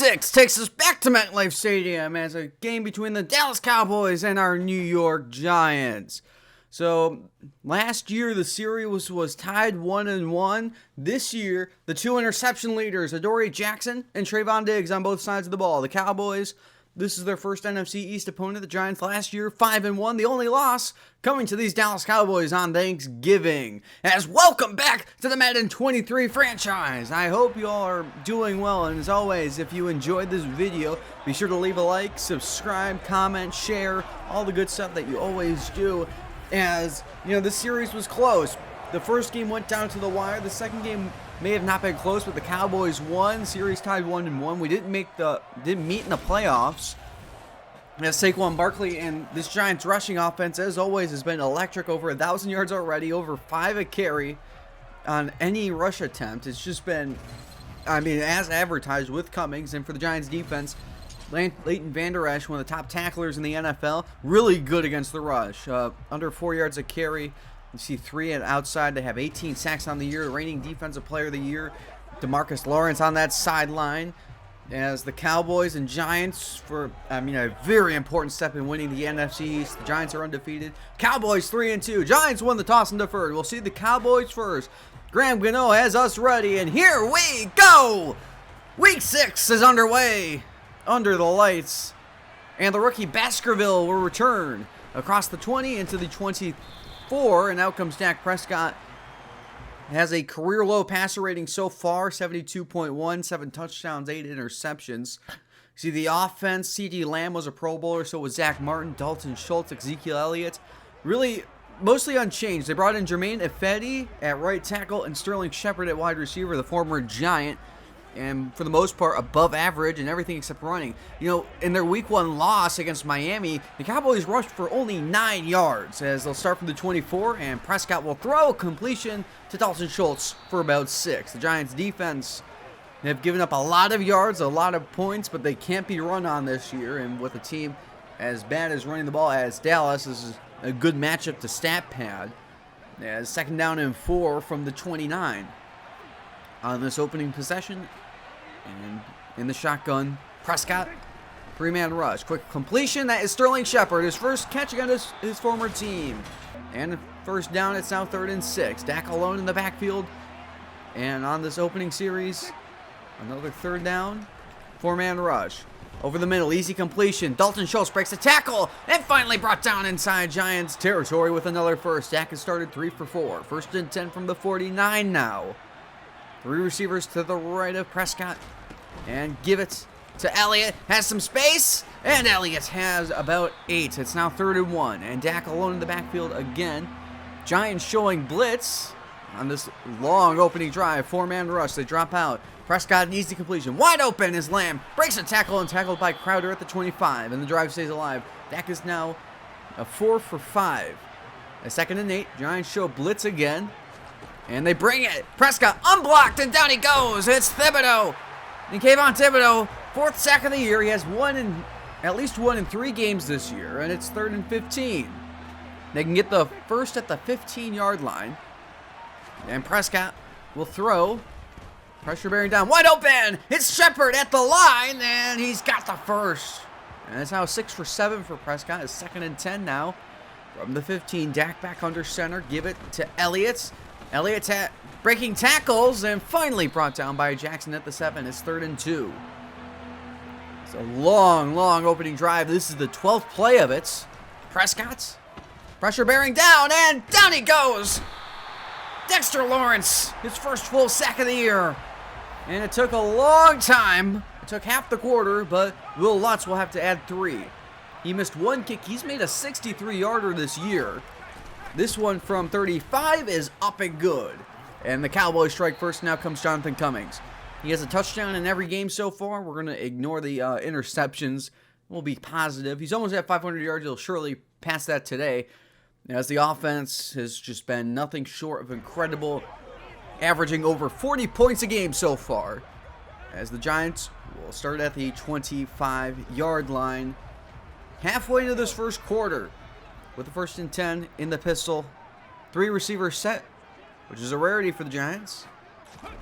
6 takes us back to MetLife Stadium as a game between the Dallas Cowboys and our New York Giants. So last year the series was tied 1-1. This year the two interception leaders, Adoree Jackson and Trayvon Diggs, on both sides of the ball. The Cowboys, this is their first NFC East opponent. The Giants last year 5-1. The only loss coming to these Dallas Cowboys on Thanksgiving. As welcome back to the Madden 23 franchise. I hope you all are doing well, and as always, if you enjoyed this video, be sure to leave a like, subscribe, comment, share, all the good stuff that you always do. As you know, this series was close. The first game went down to the wire. The second game may have not been close, but the Cowboys won. Series tied 1-1. We didn't meet in the playoffs. As Saquon Barkley and this Giants rushing offense, as always, has been electric. Over 1,000 yards already, over 5 a carry on any rush attempt. It's just been, I mean, as advertised with Cummings. And for the Giants defense, Leighton Vander Esch, one of the top tacklers in the NFL, really good against the rush. Under 4 yards a carry. You see 3 at outside. They have 18 sacks on the year. Reigning Defensive Player of the Year, DeMarcus Lawrence on that sideline. As the Cowboys and Giants, for a very important step in winning the NFC East. The Giants are undefeated. Cowboys 3-2. Giants won the toss and deferred. We'll see the Cowboys first. Graham Gano has us ready, and here we go. Week 6 is underway under the lights, and the rookie Baskerville will return across the 20 into the 24, and out comes Dak Prescott. Has a career-low passer rating so far, 72.1, 7 touchdowns, 8 interceptions. See, the offense, CeeDee Lamb was a Pro Bowler, so was Zach Martin, Dalton Schultz, Ezekiel Elliott. Really, mostly unchanged. They brought in Jermaine Ifedi at right tackle and Sterling Shepard at wide receiver, the former Giant. And for the most part, above average and everything except running. You know, in their Week 1 loss against Miami, the Cowboys rushed for only 9 yards, as they'll start from the 24, and Prescott will throw a completion to Dalton Schultz for about 6. The Giants' defense have given up a lot of yards, a lot of points, but they can't be run on this year. And with a team as bad as running the ball as Dallas, this is a good matchup to stat pad. As 2nd down and 4 from the 29 on this opening possession. And in the shotgun, Prescott, 3-man rush. Quick completion, that is Sterling Shepard, his first catch against his former team. And first down, it's now 3rd and 6. Dak alone in the backfield. And on this opening series, another 3rd down, 4-man rush. Over the middle, easy completion. Dalton Schultz breaks a tackle and finally brought down inside Giants territory with another first. Dak has started 3 for 4. 1st and 10 from the 49 now. 3 receivers to the right of Prescott. And give it to Elliott. Has some space. And Elliott has about 8. It's now 3rd and 1. And Dak alone in the backfield again. Giants showing blitz on this long opening drive. 4-man rush. They drop out. Prescott, an easy completion. Wide open is Lamb. Breaks a tackle and tackled by Crowder at the 25. And the drive stays alive. Dak is now a 4 for 5. A 2nd and 8. Giants show blitz again. And they bring it. Prescott unblocked, and down he goes. It's Thibodeau. And Kayvon Thibodeau, 4th sack of the year. He has at least one in 3 games this year, and it's 3rd and 15. They can get the first at the 15-yard line. And Prescott will throw. Pressure bearing down. Wide open. It's Shepard at the line, and he's got the first. And it's now 6 for 7 for Prescott. It's 2nd and 10 now. From the 15, Dak back under center. Give it to Elliott. Elliott's breaking tackles and finally brought down by Jackson at the 7. It's 3rd and 2. It's a long opening drive. This is the 12th play of it. Prescott's pressure bearing down, and down he goes. Dexter Lawrence, his first full sack of the year. And it took a long time. It took half the quarter, but Will Lutz will have to add 3. He missed 1 kick. He's made a 63-yarder this year. This one from 35 is up and good. And the Cowboys strike first. Now comes Jonathan Cummings. He has a touchdown in every game so far. We're going to ignore the interceptions. We'll be positive. He's almost at 500 yards. He'll surely pass that today, as the offense has just been nothing short of incredible, averaging over 40 points a game so far. As the Giants will start at the 25-yard line. Halfway into this first quarter, with the 1st and 10 in the pistol. 3 receivers set, which is a rarity for the Giants.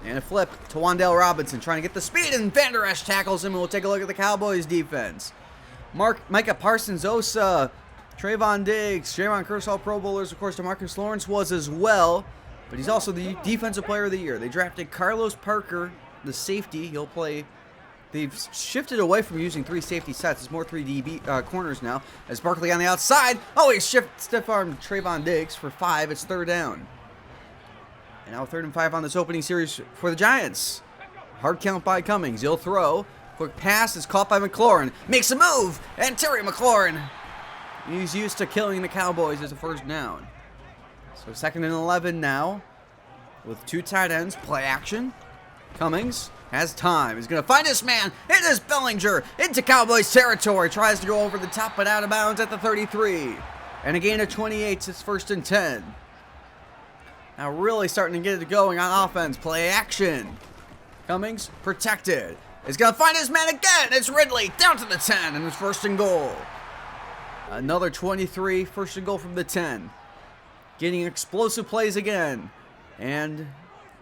And a flip to Wan'Dale Robinson, trying to get the speed, and Van Der Esch tackles him, and we'll take a look at the Cowboys defense. Micah Parsons-Osa, Trayvon Diggs, Javon Curse, all Pro Bowlers. Of course, DeMarcus Lawrence was as well, but he's also the Defensive Player of the Year. They drafted Carlos Parker, the safety. He'll play. They've shifted away from using 3 safety sets. It's more 3 DB corners now. As Barkley on the outside. Oh, he stiff-armed Trayvon Diggs for 5. It's 3rd down. And now 3rd and 5 on this opening series for the Giants. Hard count by Cummings. He'll throw. Quick pass is caught by McLaurin. Makes a move. And Terry McLaurin. He's used to killing the Cowboys as a 1st down. So 2nd and 11 now. With 2 tight ends. Play action. Cummings has time. He's going to find this man. It is Bellinger into Cowboys territory. Tries to go over the top, but out of bounds at the 33. And a gain of 28. It's 1st and 10. Now really starting to get it going on offense. Play action. Cummings protected. He's going to find his man again. It's Ridley down to the 10, and it's 1st and goal. Another 23, 1st and goal from the 10. Getting explosive plays again. And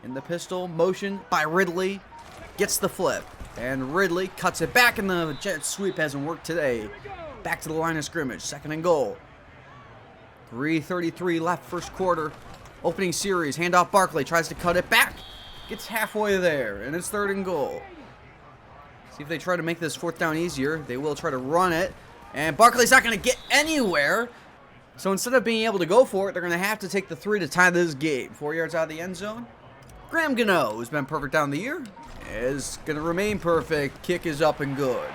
in the pistol, motion by Ridley. Gets the flip. And Ridley cuts it back, and the jet sweep hasn't worked today. Back to the line of scrimmage. 2nd and goal. 3:33 left, 1st quarter. Opening series, handoff Barkley, tries to cut it back. Gets halfway there, and it's 3rd and goal. See if they try to make this 4th down easier. They will try to run it. And Barkley's not going to get anywhere. So instead of being able to go for it, they're going to have to take the 3 to tie this game. 4 yards out of the end zone. Graham Gano, who's been perfect down the year, is going to remain perfect. Kick is up and good.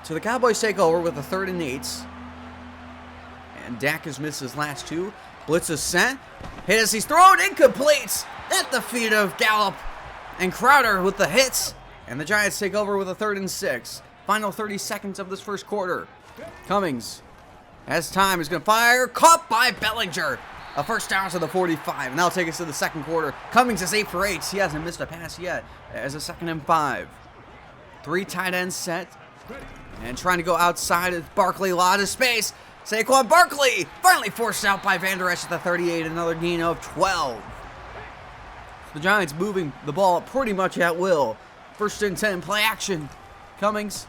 So the Cowboys take over with a 3rd and 8. And Dak has missed his last 2. Blitz is sent. Hit as he's thrown. Incomplete. At the feet of Gallup and Crowder with the hits. And the Giants take over with a 3rd and 6. Final 30 seconds of this 1st quarter. Cummings has time. He's going to fire. Caught by Bellinger. A 1st down to the 45. And that'll take us to the 2nd quarter. Cummings is 8 for 8. He hasn't missed a pass yet. As a 2nd and 5. 3 tight ends set. And trying to go outside of Barkley. A lot of space. Saquon Barkley finally forced out by Van Der Esch at the 38. Another gain of 12. The Giants moving the ball pretty much at will. 1st and 10. Play action. Cummings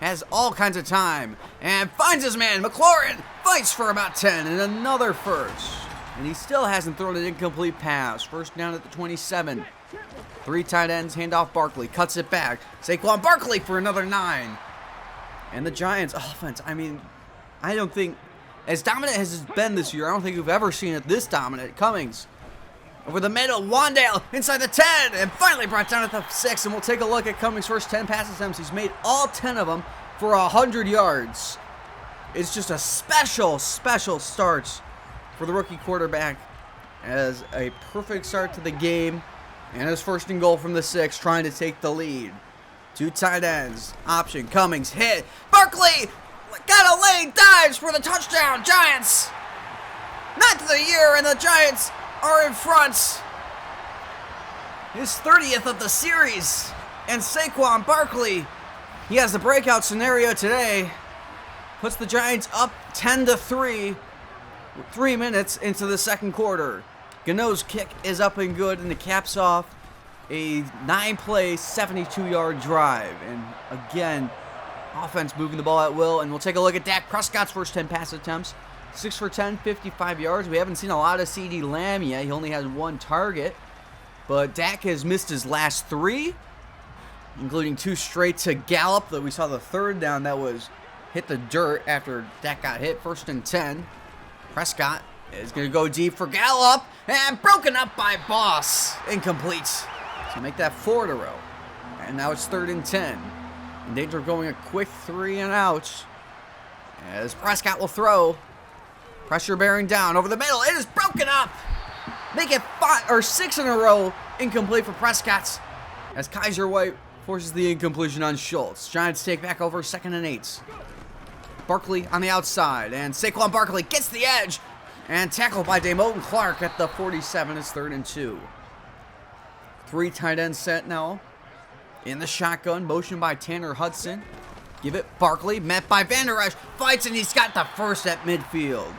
has all kinds of time and finds his man. McLaurin fights for about 10 and another 1st. And he still hasn't thrown an incomplete pass. 1st down at the 27. 3 tight ends, handoff Barkley. Cuts it back. Saquon Barkley for another 9. And the Giants offense, I mean, I don't think, as dominant as it's been this year, I don't think we've ever seen it this dominant. Cummings over the middle, Wan'Dale inside the 10, and finally brought down at the 6. And we'll take a look at Cummings' first 10 pass attempts. He's made all 10 of them for 100 yards. It's just a special start for the rookie quarterback, as a perfect start to the game. And his 1st and goal from the 6, trying to take the lead. 2 tight ends, option, Cummings hit. Barkley got a lane, dives for the touchdown. Giants, 9th of the year, and the Giants are in front. His 30th of the series. And Saquon Barkley, he has the breakout scenario today. Puts the Giants up 10-3 with 3 minutes into the 2nd quarter. Gano's kick is up and good, and it caps off a 9-play, 72-yard drive. And again, offense moving the ball at will. And we'll take a look at Dak Prescott's first 10 pass attempts. 6 for 10, 55 yards. We haven't seen a lot of CeeDee Lamb yet. He only has 1 target. But Dak has missed his last 3, including 2 straight to Gallup. That we saw the 3rd down that was hit the dirt after Dak got hit. 1st and 10. Prescott is going to go deep for Gallup. And broken up by Boss. Incomplete. To make that 4 in a row. And now it's 3rd and 10. In danger of going a quick 3 and out. As Prescott will throw. Pressure bearing down over the middle. It is broken up. Make it 5 or 6 in a row. Incomplete for Prescott. As Kaiser White forces the incompletion on Schultz. Giants take back over 2nd and 8. Barkley on the outside. And Saquon Barkley gets the edge. And tackled by Damone Clark at the 47. It's 3rd and 2. 3 tight ends set now. In the shotgun. Motion by Tanner Hudson. Give it Barkley. Met by Van Der Esch. Fights, and he's got the 1st at midfield.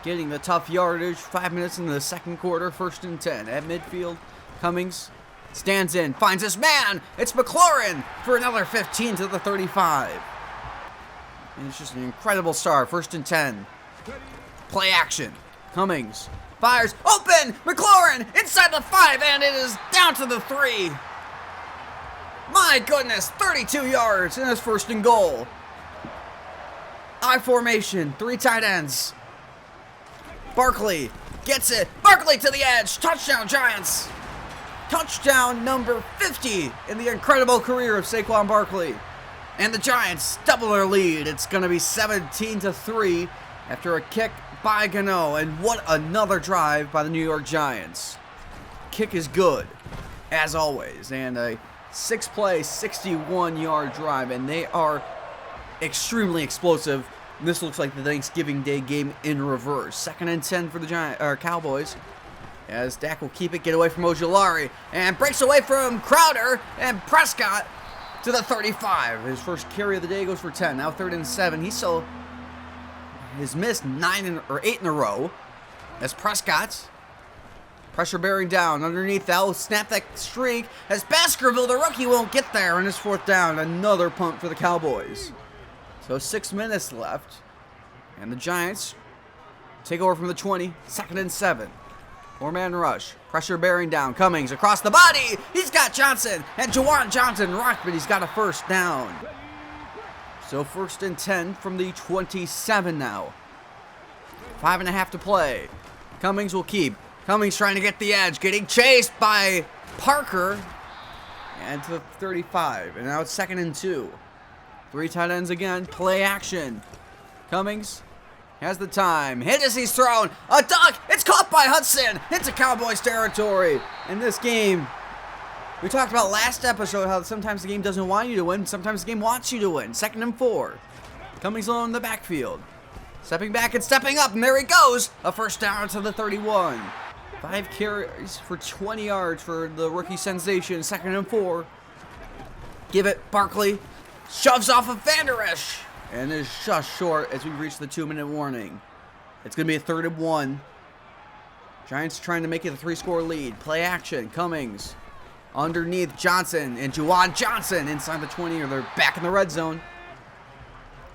Getting the tough yardage. 5 minutes into the 2nd quarter. 1st and 10 at midfield. Cummings stands in, finds his man. It's McLaurin for another 15 to the 35. And it's just an incredible start. 1st and 10. Play action. Cummings fires. Open! McLaurin inside the 5, and it is down to the 3. My goodness, 32 yards in his 1st and goal. I formation, 3 tight ends. Barkley gets it. Barkley to the edge. Touchdown, Giants. Touchdown number 50 in the incredible career of Saquon Barkley. And the Giants double their lead. It's going to be 17 to 3 after a kick by Gano. And what another drive by the New York Giants. Kick is good, as always. And a 6-play, 61-yard drive. And they are extremely explosive. This looks like the Thanksgiving Day game in reverse. 2nd and 10 for the Cowboys. As Dak will keep it, get away from Ojulari, and breaks away from Crowder, and Prescott to the 35. His first carry of the day goes for 10. Now 3rd and 7. He still has missed 8 in a row. As Prescott, pressure bearing down underneath. That'll snap that streak. As Baskerville, the rookie, won't get there on his 4th down. Another punt for the Cowboys. So 6 minutes left, and the Giants take over from the 20. 2nd and 7. 4-man rush. Pressure bearing down. Cummings across the body. He's got Johnson. And Juwan Johnson rocked, but he's got a 1st down. So 1st and 10 from the 27 now. 5.5 to play. Cummings will keep. Cummings trying to get the edge. Getting chased by Parker. And to the 35. And now it's 2nd and 2. 3 tight ends again. Play action. Cummings has the time. Hit as he's thrown. A duck. It's caught by Hudson. Into Cowboys territory. In this game, we talked about last episode how sometimes the game doesn't want you to win. Sometimes the game wants you to win. 2nd and 4. Cummings alone in the backfield. Stepping back and stepping up. And there he goes. A 1st down to the 31. 5 carries for 20 yards for the rookie sensation. 2nd and 4. Give it. Barkley shoves off of Van Der Esch. And is just short as we reach the 2-minute warning. It's going to be a 3rd and 1. Giants trying to make it a 3-score lead. Play action. Cummings underneath Johnson. And Juwan Johnson inside the 20. Or they're back in the red zone.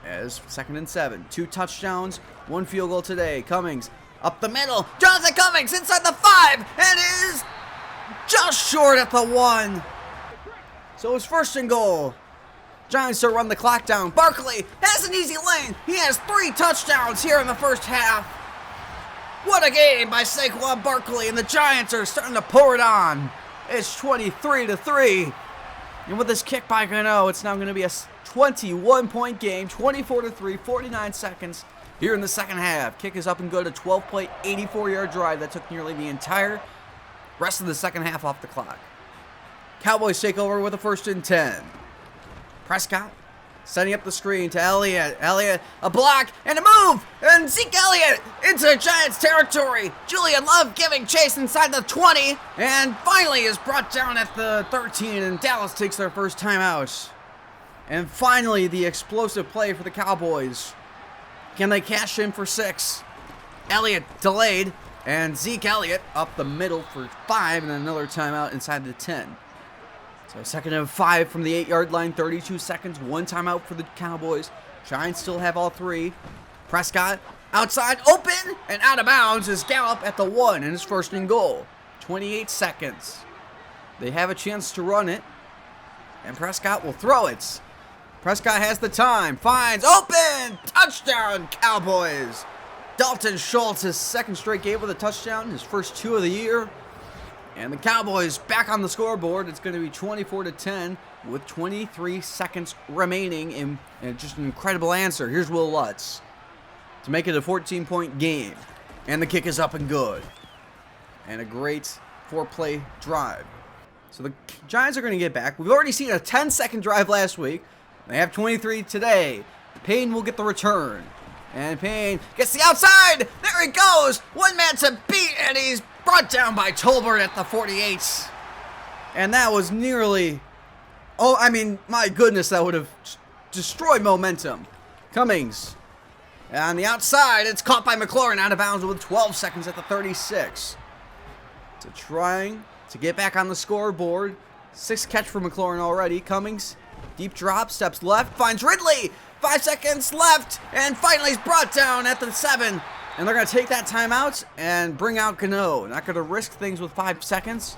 As 2nd and 7. 2 touchdowns. 1 field goal today. Cummings up the middle. Jonathan Cummings inside the 5. And is just short at the 1. So it's 1st and goal. Giants to run the clock down. Barkley has an easy lane. He has 3 touchdowns here in the 1st half. What a game by Saquon Barkley, and the Giants are starting to pour it on. It's 23 to 3. And with this kick by Gano, it's now going to be a 21-point game. 24 to 3, 49 seconds here in the 2nd half. Kick is up and good. A 12-play, 84-yard drive that took nearly the entire rest of the 2nd half off the clock. Cowboys take over with a 1st and 10. Prescott setting up the screen to Elliott. Elliott, a block and a move. And Zeke Elliott into Giants territory. Julian Love giving chase inside the 20. And finally is brought down at the 13. And Dallas takes their 1st timeout. And finally, the explosive play for the Cowboys. Can they cash in for 6? Elliott delayed. And Zeke Elliott up the middle for 5. And another timeout inside the 10. So 2nd and 5 from the 8-yard line, 32 seconds, 1 timeout for the Cowboys. Giants still have all 3. Prescott outside, open, and out of bounds is Gallup at the 1 in his 1st and goal. 28 seconds. They have a chance to run it, and Prescott will throw it. Prescott has the time, finds, open, touchdown, Cowboys. Dalton Schultz, his 2nd straight game with a touchdown, his first 2 of the year. And the Cowboys back on the scoreboard. It's going to be 24 to 10 with 23 seconds remaining. And just an incredible answer. Here's Will Lutz to make it a 14-point game. And the kick is up and good. And a great 4-play drive. So the Giants are going to get back. We've already seen a 10-second drive last week. They have 23 today. Payne will get the return. And Payne gets the outside. There he goes. 1 man to beat, and he's brought down by Tolbert at the 48. And that was nearly... Oh, I mean, my goodness, that would have destroyed momentum. Cummings. On the outside, it's caught by McLaurin out of bounds with 12 seconds at the 36. So trying to get back on the scoreboard. 6th catch for McLaurin already. Cummings, deep drop, steps left, finds Ridley. 5 seconds left, and finally he's brought down at the 7. And they're going to take that timeout and bring out Gano. Not going to risk things with 5 seconds.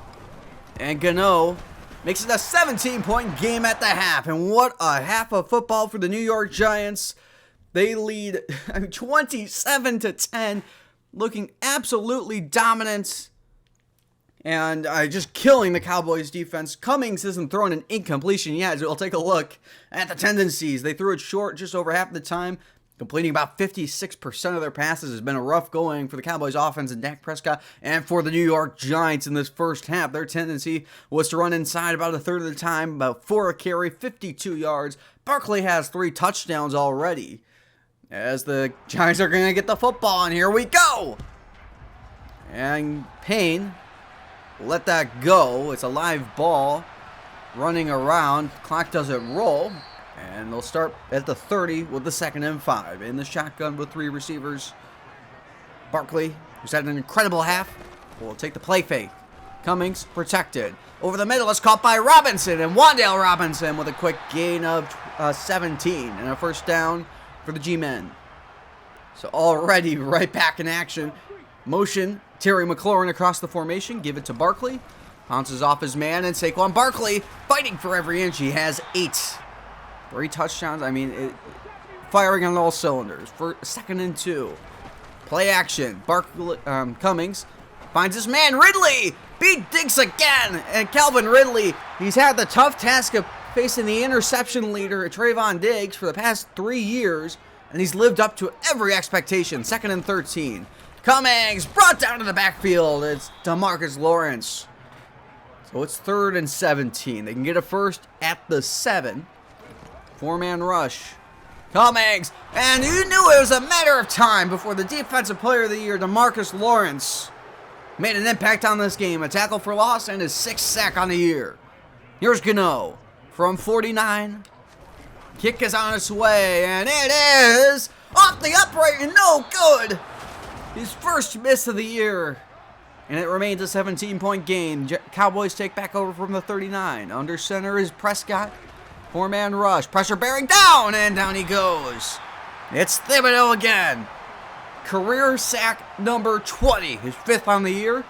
And Gano makes it a 17-point game at the half. And what a half of football for the New York Giants. They lead 27-10, looking absolutely dominant. And just killing the Cowboys defense. Cummings isn't throwing an incompletion yet. We'll take a look at the tendencies. They threw it short just over half the time, completing about 56% of their passes. Has been a rough going for the Cowboys offense and Dak Prescott, and for the New York Giants in this first half. Their tendency was to run inside about a third of the time, about 4 a carry, 52 yards. Barkley has 3 touchdowns already. As the Giants are going to get the football, and here we go! And Payne let that go. It's a live ball running around. Clock doesn't roll. And they'll start at the 30 with the 2nd and 5. In the shotgun with 3 receivers. Barkley, who's had an incredible half, will take the play fake. Cummings protected. Over the middle, it's caught by Robinson. And Wan'Dale Robinson with a quick gain of 17. And a first down for the G-Men. So already right back in action. Motion. Terry McLaurin across the formation. Give it to Barkley. Bounces off his man. And Saquon Barkley fighting for every inch. He has 8. 3 touchdowns. I mean, firing on all cylinders. For 2nd and 2. Play action. Cummings finds his man Ridley. Beat Diggs again. And Calvin Ridley, he's had the tough task of facing the interception leader, Trayvon Diggs, for the past 3 years. And he's lived up to every expectation. 2nd and 13. Cummings brought down to the backfield. It's DeMarcus Lawrence. So it's 3rd and 17. They can get a first at the 7. 4-man rush. Cummings. And you knew it was a matter of time before the Defensive Player of the Year, DeMarcus Lawrence, made an impact on this game. A tackle for loss and his 6th sack on the year. Here's Gano from 49. Kick is on its way. And it is off the upright and no good. His first miss of the year. And it remains a 17-point game. Cowboys take back over from the 39. Under center is Prescott. 4-man rush. Pressure bearing down. And down he goes. It's Thibodeau again. Career sack number 20. His 5th on the year.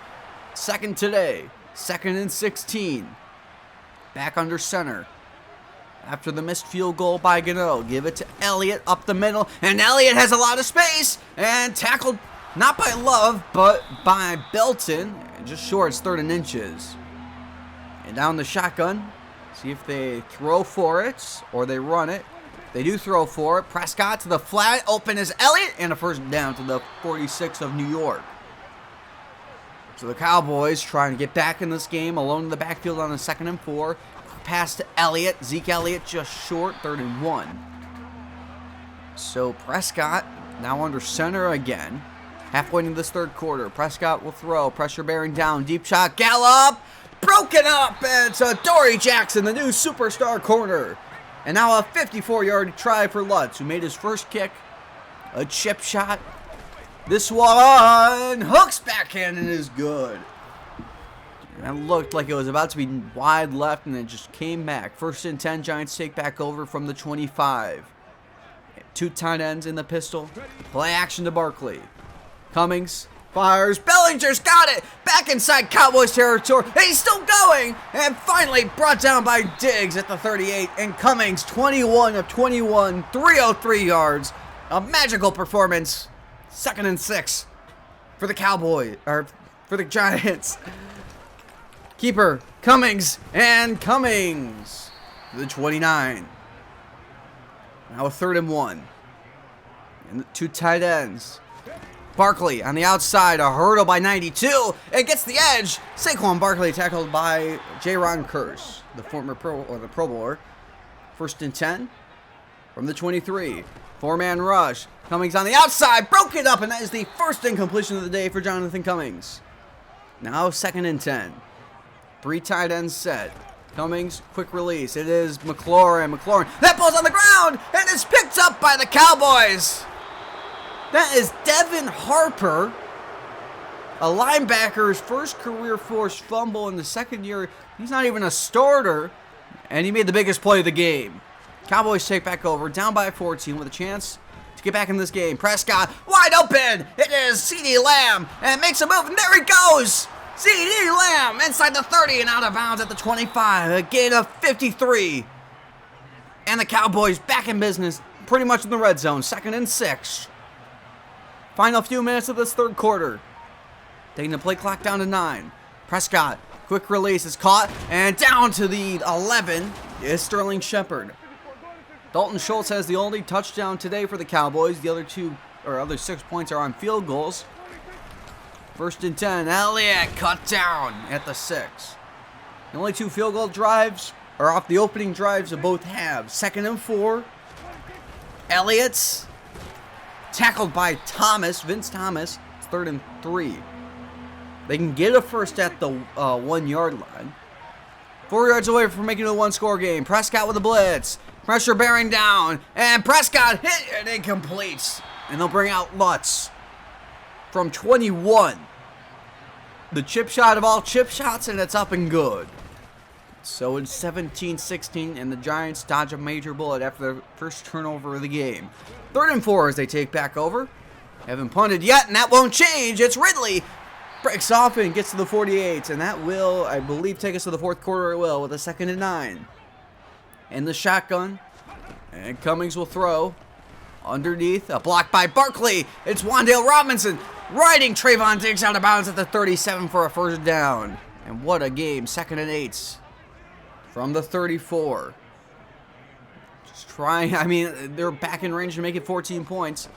2nd today. 2nd and 16. Back under center. After the missed field goal by Gano. Give it to Elliott up the middle. And Elliott has a lot of space. And tackled not by Love, but by Belton. Just short, it's 3rd and inches. And down the shotgun. See if they throw for it or they run it. They do throw for it. Prescott to the flat. Open is Elliott. And a first down to the 46 of New York. So the Cowboys trying to get back in this game. Alone in the backfield on the 2nd and 4. Pass to Elliott. Zeke Elliott just short. 3rd and 1. So Prescott now under center again. Halfway into this 3rd quarter. Prescott will throw. Pressure bearing down. Deep shot. Gallup. Broken up. And it's Dory Jackson, the new superstar corner. And now a 54-yard try for Lutz, who made his first kick. A chip shot. This one hooks backhand and is good. That looked like it was about to be wide left, and it just came back. 1st and 10, Giants take back over from the 25. 2 tight ends in the pistol. Play action to Barkley. Cummings fires. Bellinger's got it. Back inside Cowboys territory. And he's still going. And finally brought down by Diggs at the 38. And Cummings, 21 of 21, 303 yards. A magical performance. 2nd and 6 for the Cowboys, or for the Giants. Keeper, Cummings, and Cummings to the 29. Now a 3rd and 1. And the 2 tight ends. Barkley on the outside, a hurdle by 92. It gets the edge. Saquon Barkley tackled by J-Ron Curse, the former Pro Bowler. 1st and 10 from the 23. 4-man rush. Cummings on the outside, broke it up, and that is the first incompletion of the day for Jonathan Cummings. Now 2nd and 10. 3 tight ends set. Cummings, quick release. It is McLaurin. That ball's on the ground, and it's picked up by the Cowboys. That is Devin Harper. a linebacker's first career forced fumble in the second year. He's not even a starter, and he made the biggest play of the game. Cowboys take back over, down by 14 with a chance to get back in this game. Prescott, wide open. It is CeeDee Lamb, and makes a move, and there he goes. CeeDee Lamb inside the 30 and out of bounds at the 25. A gain of 53. And the Cowboys back in business, pretty much in the red zone. 2nd and 6. Final few minutes of this third quarter. Taking the play clock down to 9. Prescott, quick release is caught, and down to the 11 is Sterling Shepard. Dalton Schultz has the only touchdown today for the Cowboys. The other 6 points are on field goals. 1st and 10. Elliott cut down at the 6. The only 2 field goal drives are off the opening drives of both halves. 2nd and 4. Elliott's tackled by Vince Thomas. It's 3rd and 3. They can get a first at the 1 yard line. 4 yards away from making it a 1-score game. Prescott with a blitz. Pressure bearing down. And Prescott hit and incomplete. And they'll bring out Lutz from 21. The chip shot of all chip shots, and it's up and good. So it's 17-16, and the Giants dodge a major bullet after the first turnover of the game. 3rd and 4 as they take back over. Haven't punted yet, and that won't change. It's Ridley. Breaks off and gets to the 48, and that will, I believe, take us to the 4th quarter. It will, with a 2nd and 9. In the shotgun, and Cummings will throw. Underneath, a block by Barkley. It's Wan'Dale Robinson riding Trayvon Diggs out of bounds at the 37 for a 1st down. And what a game. 2nd and 8 from the 34. Just trying, they're back in range to make it 14 points.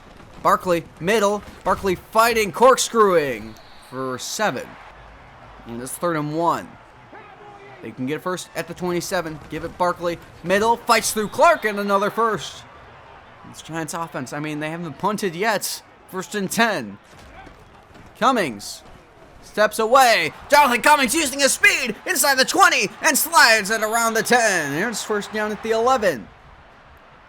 Barkley, middle. Barkley fighting, corkscrewing for 7. And it's 3rd and 1. They can get first at the 27. Give it Barkley. Middle, fights through Clark, and another first. It's Giants offense. They haven't punted yet. 1st and 10. Cummings steps away. Jonathan Cummings using his speed inside the 20 and slides it around the 10. Here's 1st down at the 11.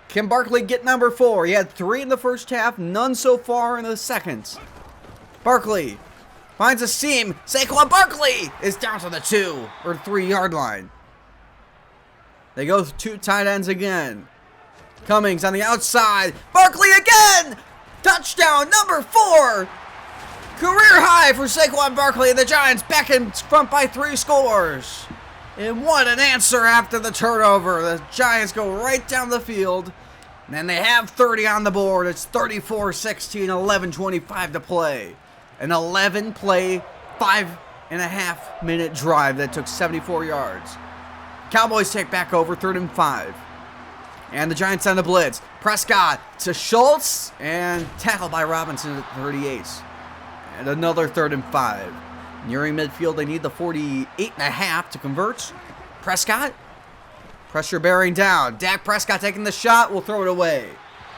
Can Barkley get number 4? He had 3 in the first half, none so far in the second. Barkley finds a seam. Saquon Barkley is down to the 2 or 3 yard line. They go 2 tight ends again. Cummings on the outside. Barkley again! Touchdown number 4! Career high for Saquon Barkley, and the Giants back in front by 3 scores. And what an answer after the turnover. The Giants go right down the field, and they have 30 on the board. It's 34-16, 11:25 to play. An 11-play, 5.5-minute drive that took 74 yards. Cowboys take back over, 3rd and 5. And the Giants on the blitz. Prescott to Schultz, and tackled by Robinson at 38. And another 3rd and 5. Nearing midfield, they need the 48.5 to convert. Prescott, pressure bearing down. Dak Prescott taking the shot, will throw it away.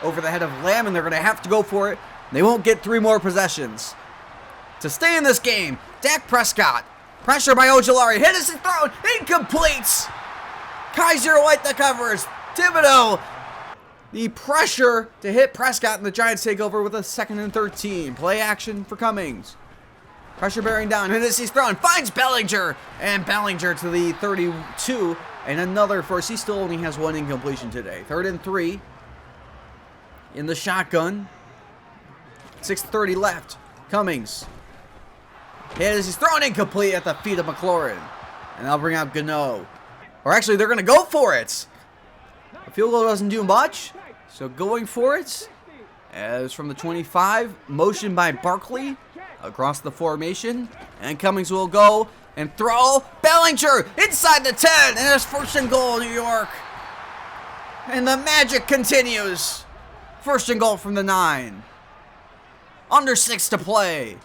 Over the head of Lamb, and they're going to have to go for it. They won't get 3 more possessions. To stay in this game, Dak Prescott, pressure by Ojulari, hit is thrown, incomplete. Kaiser White the covers. Thibodeau, the pressure to hit Prescott, and the Giants take over with a 2nd and 13. Play action for Cummings. Pressure bearing down, and as he's thrown, finds Bellinger, and Bellinger to the 32, and another first. He still only has 1 incompletion today. 3rd and 3 in the shotgun. 6:30 left. Cummings. Hit as he's thrown, incomplete at the feet of McLaurin. And they'll bring out Gano. Or actually, they're going to go for it. The field goal doesn't do much, so going for it. As from the 25, motion by Barkley across the formation, and Cummings will go and throw. Bellinger inside the 10, and there's 1st and goal, New York. And the magic continues. 1st and goal from the 9. Under 6 to play.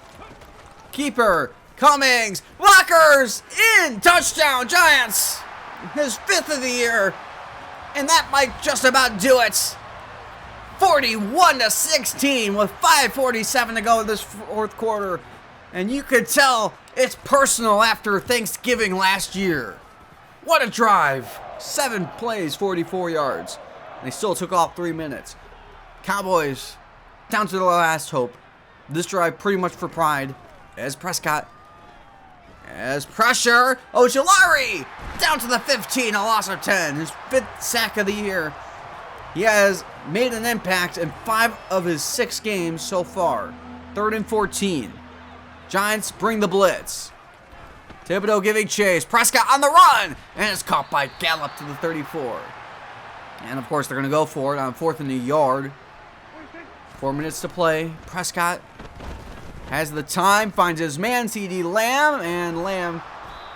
Keeper, Cummings, blockers, in, touchdown, Giants. His 5th of the year. And that might just about do it. 41-16 with 5:47 to go in this 4th quarter. And you could tell it's personal after Thanksgiving last year. What a drive. 7 plays, 44 yards. And they still took off 3 minutes. Cowboys down to the last hope. This drive pretty much for pride. as Prescott. As pressure, Ojulari down to the 15, a loss of 10, his 5th sack of the year. He has made an impact in 5 of his 6 games so far. 3rd and 14. Giants bring the blitz. Thibodeau giving chase. Prescott on the run, and it's caught by Gallup to the 34. And of course, they're going to go for it on 4th and a yard. 4 minutes to play. Prescott has the time, finds his man, CD Lamb, and Lamb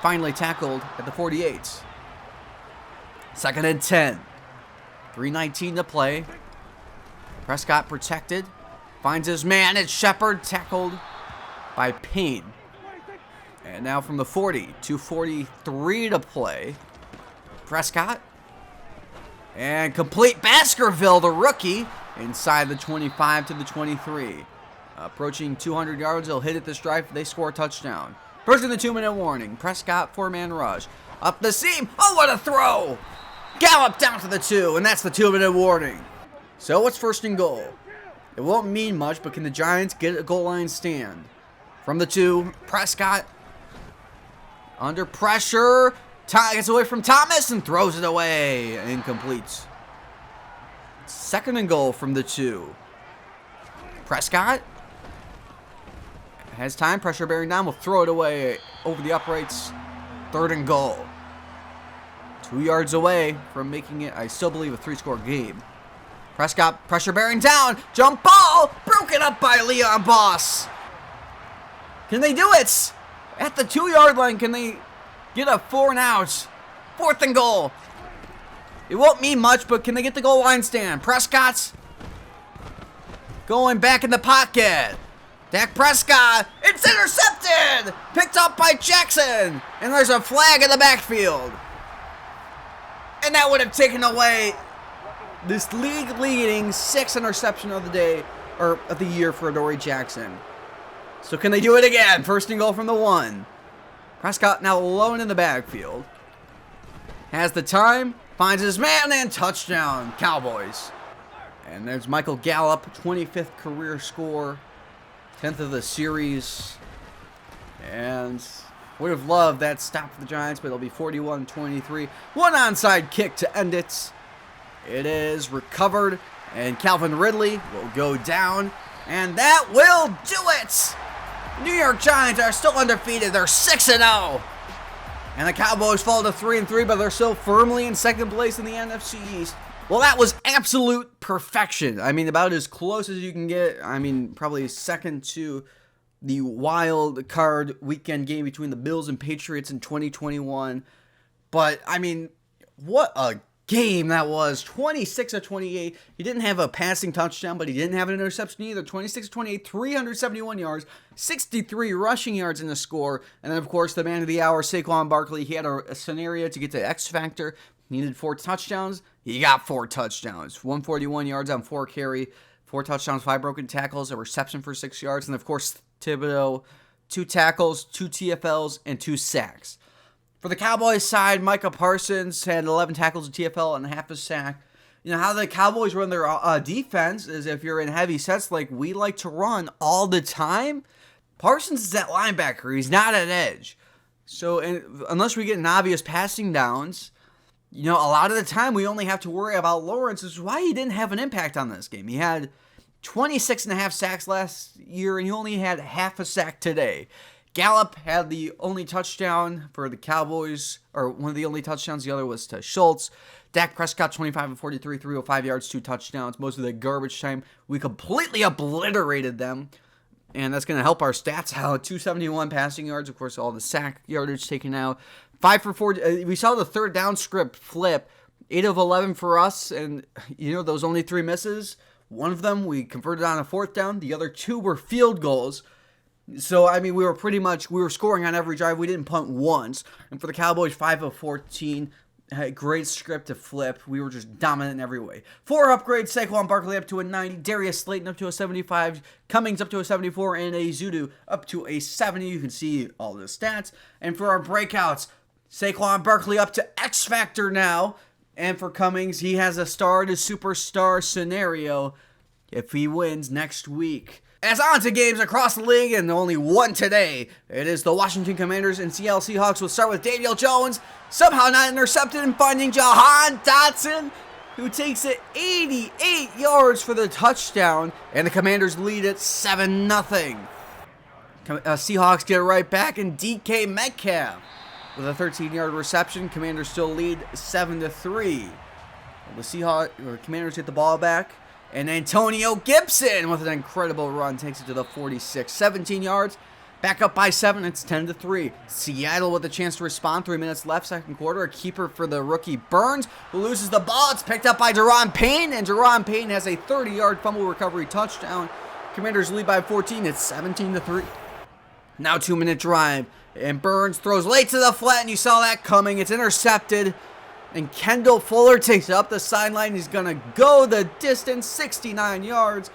finally tackled at the 48. 2nd and 10. 3:19 to play. Prescott protected. Finds his man. It's Shepard, tackled by Payne. And now from the 40. 2:43 to play. Prescott. And complete Baskerville, the rookie, inside the 25 to the 23. Approaching 200 yards, they'll hit it this drive. They score a touchdown. Approaching the 2-minute warning. Prescott, 4-man rush. Up the seam. Oh, what a throw! Gallup down to the 2, and that's the 2-minute warning. So it's 1st and goal. It won't mean much, but can the Giants get a goal line stand? From the 2, Prescott under pressure. Gets away from Thomas and throws it away. Incomplete. 2nd and goal from the 2. Prescott has time, pressure bearing down, will throw it away over the uprights. 3rd and goal. 2 yards away from making it, I still believe, a 3-score game. Prescott, pressure bearing down, jump ball, broken up by Leon Boss. Can they do it? At the 2-yard line, can they get a 4 and out? 4th and goal. It won't mean much, but can they get the goal line stand? Prescott's going back in the pocket. Dak Prescott, it's intercepted! Picked up by Jackson. And there's a flag in the backfield. And that would have taken away this league-leading 6th interception of the day, or of the year for Adoree Jackson. So can they do it again? 1st and goal from the 1. Prescott now alone in the backfield. Has the time, finds his man, and touchdown, Cowboys. And there's Michael Gallup, 25th career score, 10th of the series. And would have loved that stop for the Giants, but it'll be 41-23. One onside kick to end it. It is recovered, and Calvin Ridley will go down, and that will do it! New York Giants are still undefeated. They're 6-0. And the Cowboys fall to 3-3, but they're still firmly in 2nd place in the NFC East. Well, that was absolute perfection. I mean, about as close as you can get. I mean, probably second to the wild card weekend game between the Bills and Patriots in 2021. But, I mean, what a game that was. 26-28. He didn't have a passing touchdown, but he didn't have an interception either. 26-28, 371 yards, 63 rushing yards in the score. And then, of course, the man of the hour, Saquon Barkley. He had a scenario to get to X Factor. He needed 4 touchdowns. He got 4 touchdowns. 141 yards on 4 carry, 4 touchdowns, 5 broken tackles, a reception for 6 yards. And, of course, Thibodeau, 2 tackles, 2 TFLs, and 2 sacks. For the Cowboys side, Micah Parsons had 11 tackles, a TFL, and half a sack. You know, how the Cowboys run their defense is if you're in heavy sets like we like to run all the time, Parsons is that linebacker. He's not an edge. So unless we get an obvious passing downs, you know, a lot of the time we only have to worry about Lawrence. This is why he didn't have an impact on this game. He had 26.5 sacks last year, and he only had half a sack today. Gallup had the only touchdown for the Cowboys, or one of the only touchdowns. The other was to Schultz. Dak Prescott, 25 of 43, 305 yards, 2 touchdowns. Most of the garbage time, we completely obliterated them. And that's going to help our stats out. 271 passing yards. Of course, all the sack yardage taken out. 5 for 4. We saw the 3rd down script flip. 8 of 11 for us. And, you know, those only 3 misses. One of them we converted on a 4th down. The other 2 were field goals. So, I mean, we were scoring on every drive. We didn't punt once. And for the Cowboys, 5 of 14. Great script to flip. We were just dominant in every way. 4 upgrades. Saquon Barkley up to a 90. Darius Slayton up to a 75. Cummings up to a 74. And a Zudu up to a 70. You can see all the stats. And for our breakouts, Saquon Barkley up to X Factor now. And for Cummings, he has a star to superstar scenario if he wins next week. As on to games across the league, and only one today. It is the Washington Commanders and Seattle Seahawks. We'll start with Daboll Jones, somehow not intercepted, and finding Jahan Dotson, who takes it 88 yards for the touchdown, and the Commanders lead at 7-0. Seahawks get it right back, and DK Metcalf with a 13-yard reception. Commanders still lead 7-3. The Commanders get the ball back, and Antonio Gibson with an incredible run takes it to the 46. 17 yards, back up by 7, it's 10-3. Seattle with a chance to respond, 3 minutes left, second quarter. A keeper for the rookie Burns, who loses the ball. It's picked up by Daron Payne, and Daron Payne has a 30-yard fumble recovery touchdown. Commanders lead by 14, it's 17-3. Now 2-minute drive, and Burns throws late to the flat, and you saw that coming. It's intercepted, and Kendall Fuller takes it up the sideline. He's going to go the distance, 69 yards.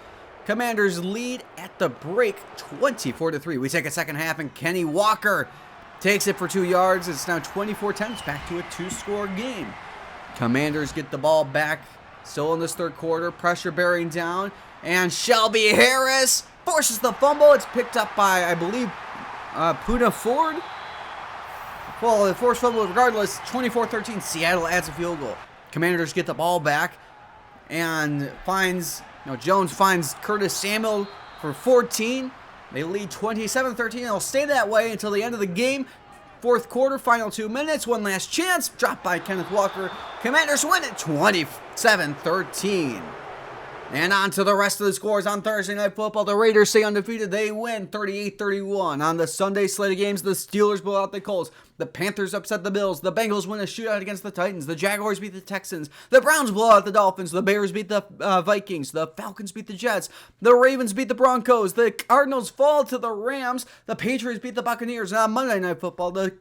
Commanders lead at the break, 24-3. We take a second half, and Kenny Walker takes it for 2 yards. It's now 24-10. It's back to a 2-score game. Commanders get the ball back, still in this third quarter. Pressure bearing down, and Shelby Harris forces the fumble. It's picked up by, I believe, Puna Ford. Well, the forced fumble regardless, 24-13. Seattle adds a field goal. Commanders get the ball back and Jones finds Curtis Samuel for 14. They lead 27-13. They'll stay that way until the end of the game. Fourth quarter, final 2 minutes. One last chance, dropped by Kenneth Walker. Commanders win it 27-13. And on to the rest of the scores on Thursday Night Football. The Raiders stay undefeated. They win 38-31. On the Sunday slate of games, the Steelers blow out the Colts. The Panthers upset the Bills. The Bengals win a shootout against the Titans. The Jaguars beat the Texans. The Browns blow out the Dolphins. The Bears beat the Vikings. The Falcons beat the Jets. The Ravens beat the Broncos. The Cardinals fall to the Rams. The Patriots beat the Buccaneers. And on Monday Night Football, the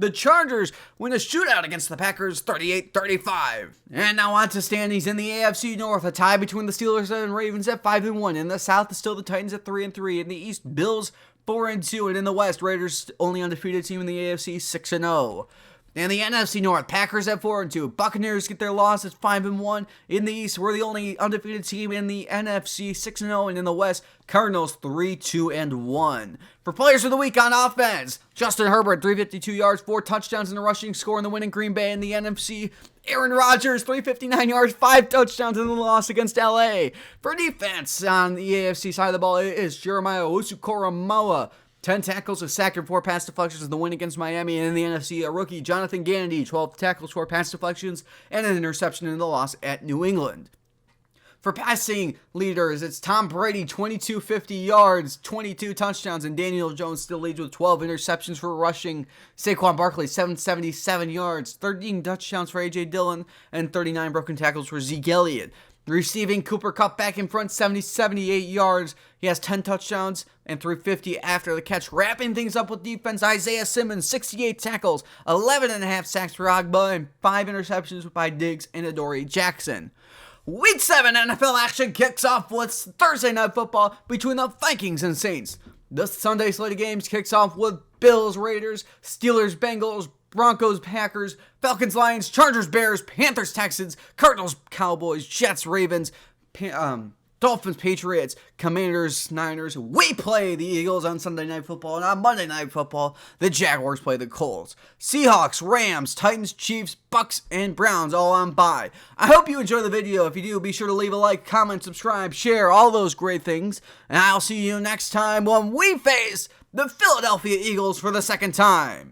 Chargers win a shootout against the Packers, 38-35. And now on to standings in the AFC North. A tie between the Steelers and Ravens at 5-1. In the South, it's still the Titans at 3-3. In the East, Bills 4-2. And in the West, Raiders, only undefeated team in the AFC, 6-0. In the NFC North, Packers at 4-2. Buccaneers get their loss at 5-1. In the East, we're the only undefeated team in the NFC, 6-0. And in the West, Cardinals 3-2-1. For players of the week on offense, Justin Herbert, 352 yards, 4 touchdowns in the rushing score in the win in Green Bay. In the NFC, Aaron Rodgers, 359 yards, 5 touchdowns in the loss against LA. For defense on the AFC side of the ball, it is Jeremiah Owusu-Koramoah. 10 tackles, a sack, and 4 pass deflections in the win against Miami. And in the NFC, a rookie, Jonathan Gandy, 12 tackles, 4 pass deflections, and an interception in the loss at New England. For passing leaders, it's Tom Brady, 2250 yards, 22 touchdowns, and Daniel Jones still leads with 12 interceptions for rushing. Saquon Barkley, 777 yards, 13 touchdowns for A.J. Dillon, and 39 broken tackles for Zeke Elliott. Receiving, Cooper Kupp back in front, 78 yards. He has 10 touchdowns and 350 after the catch. Wrapping things up with defense, Isaiah Simmons, 68 tackles, 11.5 sacks for Agba, and 5 interceptions by Diggs and Adoree Jackson. Week 7 NFL action kicks off with Thursday Night Football between the Vikings and Saints. The Sunday slate of games kicks off with Bills, Raiders, Steelers, Bengals, Broncos, Packers, Falcons, Lions, Chargers, Bears, Panthers, Texans, Cardinals, Cowboys, Jets, Ravens, Dolphins, Patriots, Commanders, Niners. We play the Eagles on Sunday Night Football, and on Monday Night Football, the Jaguars play the Colts. Seahawks, Rams, Titans, Chiefs, Bucks, and Browns all on bye. I hope you enjoy the video. If you do, be sure to leave a like, comment, subscribe, share, all those great things. And I'll see you next time when we face the Philadelphia Eagles for the second time.